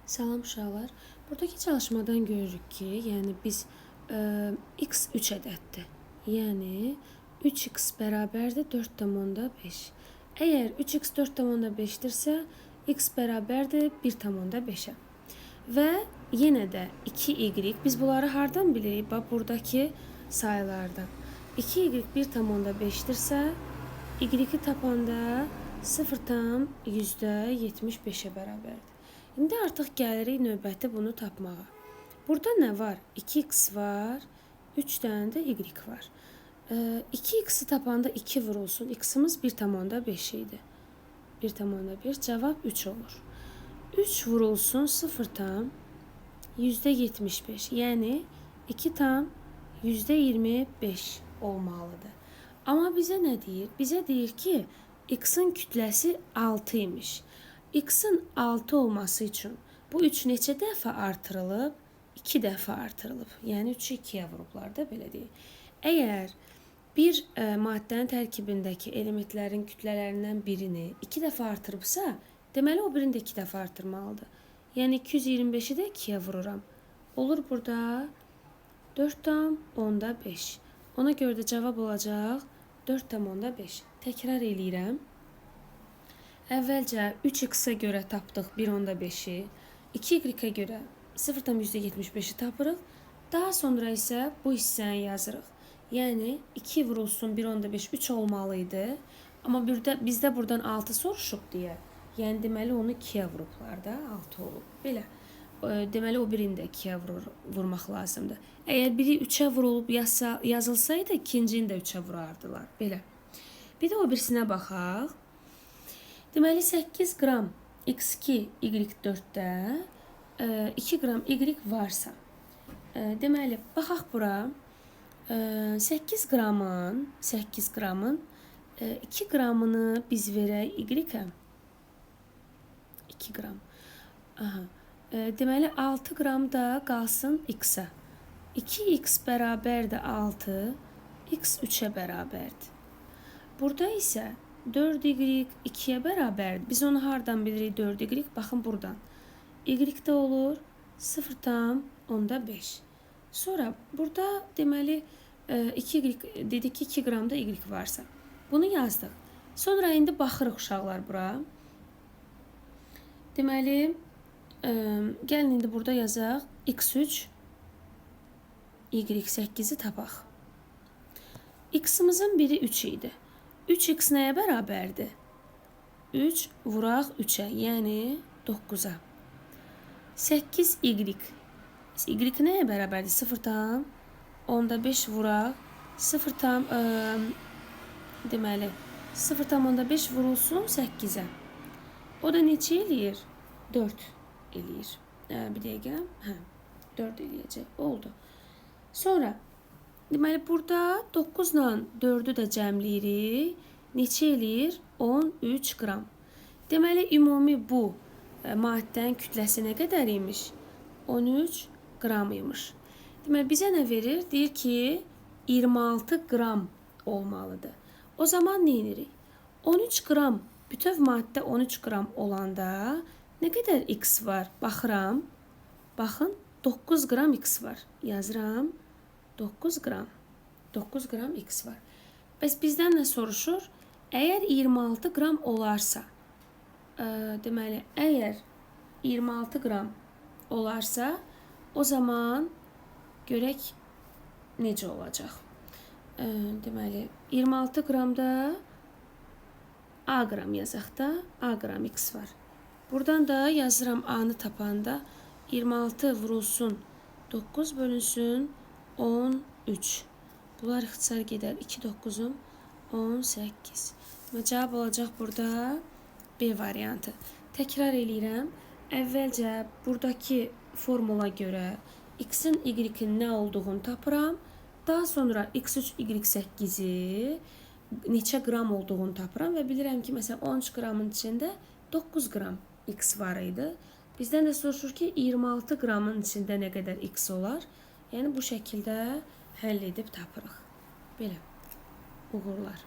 Salam uşaqlar. Buradakı çalışmadan görürük ki, yəni biz x 3 ədəddir. Yəni 3x bərabərdir 4,5. Əgər 3x 4,5-dirsə, x bərabərdir 1,5-ə. Və yenə də 2y, biz bunları hardan bilirik? Bax, buradakı sayılardan. 2y 1,5-dirsə, y-i tapanda 0,75-ə bərabərdir. İndi artıq gəlirik növbəti bunu tapmağa. Burada nə var? 2x var, 3 dənə də y var. 2x-i tapanda 2 vurulsun. X-imiz 1,5 idi. 1,5 cavab 3 olur. 3 vurulsun 0,75. Yəni 2,25 olmalıdır. Amma bizə nə deyir? Bizə deyir ki, x-in kütləsi 6 imiş. X-in 6 olması üçün bu 3 neçə dəfə artırılıb? 2 dəfə artırılıb. Yəni 3-ü 2-yə vurublar da, belə deyək. Əgər bir maddənin tərkibindəki elementlərin kütlələrindən birini 2 dəfə artırıbsa, deməli o birini də 2 dəfə artırmalıdır. Yəni 225-i də 2-yə vururam. Olur burada 4,5. Ona görə də cavab olacaq 4,5. Təkrar eləyirəm. Əvvəlcə 3x-ə görə tapdıq 1,5-i, 2y-ə görə 0,75-i tapırıq. Daha sonra isə bu hissəni yazırıq. Yəni 2 vurulsun 1,5 3 olmalıydı. Amma bizdə buradan 6 soruşub deyə. Yəni deməli onu 2-yə vurublar da, 6 olub. Belə. Deməli o birini də 2-yə vurmaq lazımdır. Əgər biri 3-ə vurulub yazılsaydı, ikincini də 3-ə vurardılar. Belə. Bir də o birisinə baxaq. Deməli 8 qram x2 y4-də 2 qram y varsa, deməli baxaq bura, 8 qramın 2 qramını biz verək y-ə. 2 qram. Deməli 6 qram da qalsın x-ə. 2x bərabərdir 6, x 3-ə bərabərdir. Burada isə 4y 2-yə bərabərdir. Biz onu hardan bilirik 4y? Baxın buradan. Y-də olur 0,5. Sonra burada deməli 2y dedik ki 2 qramda y varsa. Bunu yazdıq. Sonra indi baxırıq uşaqlar bura. Deməli gəlin indi burada yazaq x3 y8-i tapaq. X-imizin biri 3 idi. 3x nəyə bərabərdir? 3 vuraq 3-ə, yəni 9-a. 8y. Y nəyə bərabərdir? 0,5 vuraq. Deməli 0,5 vurulsun 8-ə. O da neçə eləyir? 4 eləyir. Bir dəqiqə. 4 eləyəcək. Oldu. Sonra deməli burada 9 ilə 4-ü də cəmləyirik. Neçə eləyir? 13 qram. Deməli ümumi bu maddənin kütləsi nə qədər imiş? 13 qram imiş. Deməli bizə nə verir? Deyir ki 26 qram olmalıdır. O zaman nə edirik? 13 qram, bütöv maddə 13 qram olanda nə qədər x var? Baxıram. Baxın 9 qram x var. Yazıram. 9 qram. 9 qram x var. Bəs bizdən nə soruşur? Əgər 26 qram olarsa, deməli, əgər 26 qram olarsa, o zaman görək necə olacaq. Deməli, 26 qramda A qram yazaq da, A qram x var. Buradan da yazıram A-nı tapanda 26 vurulsun 9 bölünsün 13. Bunlar ixtisar gedər. 2 9-um 18. Cavab olacaq burada B variantı. Təkrar eləyirəm. Əvvəlcə buradakı formula görə x-in y-in nə olduğunu tapıram. Daha sonra x3 y8-i neçə qram olduğunu tapıram və bilirəm ki, məsələn 13 qramın içində 9 qram x var idi. Bizdən də soruşur ki, 26 qramın içində nə qədər x olar? Yəni bu şəkildə həll edib tapırıq. Belə. Uğurlar.